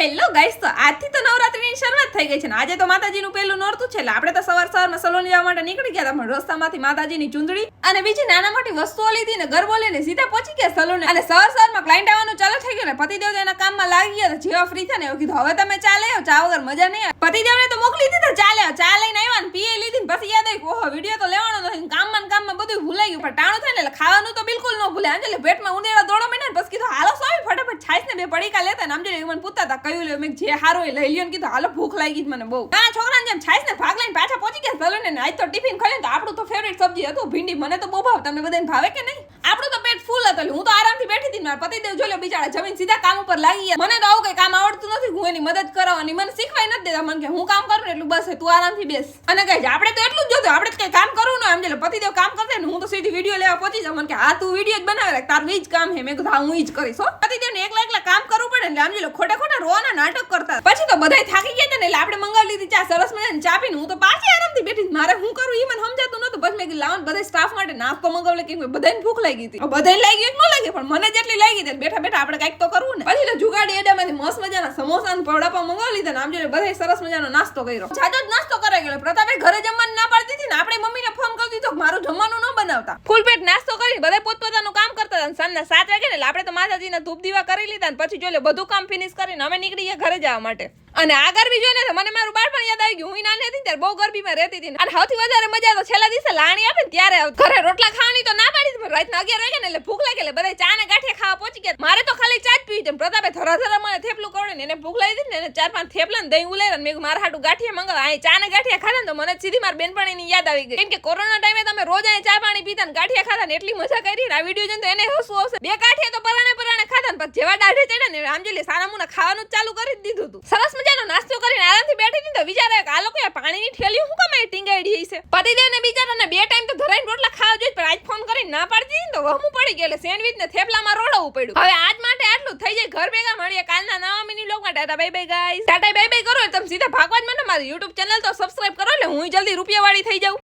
Hello guys, તો આજથી તો નવરાત્રીની શરૂઆત થઈ ગઈ છે ને આજે તો માતાજીનું પહેલું નોરતું છે એટલે આપણે તો સવારમાં સલોન જવા માટે નીકળી ગયા હતા પણ રસ્તામાંથી માતાજીની ચુંદડી અને બીજી નાના મોટી વસ્તુઓ લીધી ને ગરબો લઈને સીધા પહોંચી ગયા સલોન અને સવારમાં ક્લાયન્ટ આવવાનું ચાલુ થઈ ગયું ને પતિદેવ એના કામમાં લાગી ગયા જેવા ફ્રી થયા ને એવું કીધું હવે તમે ચા લેવો, ચા વગર મજા નહીં આવે. પતિદેવને તો મોકલી દીધા ચા લેવા, ચા લઈને આવ્યા ને પીએ લીધી ને પછી યાદ આવ્યું ઓહો વિડીયો તો લેવાનો નથી, કામમાં બધું ભૂલાઈ ગયું પણ ટાણું થાય ને એટલે ખાવાનું તો બિલકુલ ન ભૂલે. આંજલે પેટમાં ઉંદેડા દોડો માંડ્યા ને પછી કીધું હાલો સ્વામી ફટાફટ છાશ ને બે પડીકા લેતા ને આંજલે મને પૂછતા હતા કયું લેવું, મેં જે હારો એ લઈ લ્યો ને કીધું હાલો ભૂખ લાગી મને બહુ. નાના છોકરાને જેમ છાશ ને ભાગ લઈને પાછા પહોંચી ગયા સલોન ને આજ તો ટિફિન ખાઈ તો આપણું તો ફેવરેટ સબ્જી હતું ભીંડી, મને તો બહુ ભાવ, તમને બધાને ભાવે કે નહીં? આપણું તો પેટ ફૂલ હતું, હું તો આરામથી બેઠી હતી. મારા પતિદેવ જોઈ લો બિચારા જમીન સીધા કામ ઉપર લાગી ગયા. મને તો આવું કઈ કામ આવડતું નથી, હું એની મદદ કરવાની મને શીખવાય નથી દેતા. મને કે હું કામ કરું ને એટલું બસ તું આરામથી બેસ અને કઈ આપણે તો એટલું જ જોતું, આપણે કઈ કામ કરવું ન એમ. પતિદેવ કામ કરતા ને હું તો સીધી વિડીયો લેવા પહોંચી જાઉં. મને કે હા તું વિડીયો જ બનાવે તારું ઈ જ કામ હે. મેં કીધું હા હું ઈ જ કરીશ. પતિદેવ ને એકલા કામ કરવું પડે એટલે આમ ખોટા રોવાના નાટક કરતા. પછી તો બધાય થાકી ગયા ને એટલે આપણે મંગાવી લીધી ચા, સરસ મજાની ચા પીને હું તો પાછી આરામથી બેઠી. મારે હું કરું ઈ મને સમજાતું નતું. પછી મેં કીધું લાવો બધા સ્ટાફ માટે નાસ્તો મંગાવલે કે બધાને ભૂખ લાગી હતી. બધાને લાગી એક ન લાગી પણ મને જેટલી લાગી હતી બેઠા બેઠા આપણે કઈક તો કરવું ને. પછી તો જુગાડી એડામાંથી મસ્ત મજાના સમોસા ને પવડાપા મંગાવી લીધા ને આમ જોડે બધા સરસ મજાનો નાસ્તો કર્યો. જાજો જ નાસ્તો કરાઈ ગયો. પ્રતાપે ઘરે જમવાનું ના પાડી દીધી ને આપણે મમ્મીને ફોન કરી દીધો મારું જમવાનું ન બનાવતા. ફૂલ પેટ નાસ્તો કરી બધા પોતપોતાનું કામ કરતા હતા. સાંજના 7 વાગે ને એટલે આપણે તો માતાજીના ધૂપ દીવા કરી લીધા ને પછી જોઈ લે બધું કામ ફિનિશ કરીને અમે નીકળી ગયા ઘરે જવા માટે. અને આ ગરબી જોઈને તો મને મારું બાળપણ યાદ આવી ગયું. હું નાની હતી ત્યારે બહુ ગરબીમાં રહેતી હતી અને સૌથી વધારે મજા તો છેલ્લા દિવસે લાણી આપે ને ત્યારે ઘરે રોટલા ખાવાની તો ના પાડી હતી. રાતના 11 વાગે ને એટલે ભૂખ લાગે એટલે બધા ચા ને ગાંઠિયા ખાવા પહોંચી ગયા. મારે તો ખાલી ચા જ પીવી હતી. પ્રતાપે ધરા મને થેપલું કવડે ને એને ભૂખ લાગી હતી ને એને 4-5 થેપલા ને દહીં ઉલાવ્યા ને મેં મારા હાટું ગાંઠિયા મંગાવ્યા. અહીં ચા ને ગાંઠિયા ખાધા ને તો મને સીધી મારી બેનપણીની યાદ આવી ગઈ. કેમ કે કોરોના ટાઈમે તમે રોજ અહીં ચા પાણી પીતા ને ગાંઠિયા ખાધા ને એટલી મજા કરી ને આ વિડીયો જોઈને તો એને હસવું આવશે. બે ગાંઠિયા તો પરાણે ખાધા ને પછી જેવા દાઢે ચડ્યા ને આમ જોઈ સારામુના ખાવાનું ચાલુ કરી દીધું હતું. સરસ મજાનો નાસ્તો કરીને આરામથી બેઠી હતી તો વિચારે આ લોકો પાણીની ઠેલી હું કમાઈ ટીંગાડી છે. પતિદેવ ને બિચારાને 2 ટાઈમ તો ધરાઈને રોટલા ખાવા જોઈએ પણ આજ ફોન કરીને ના પાડી દીધી તો વહમું પડી ગયું એટલે સેન્ડવિચ ને થેપલામાં રોડવું પડ્યું. હવે આજ માટે આટલું થઈ જાય. ઘર ભેગા મળીએ કાલના નવા મિની વ્લોગમાં. Tata bye bye guys. Tata bye bye કરો તમે સીધા ભાગવા જ મને મારી YouTube ચેનલ તો સબસ્ક્રાઇબ કરો એટલે હું જલ્દી રૂપિયા વાળી થઈ જાઉં.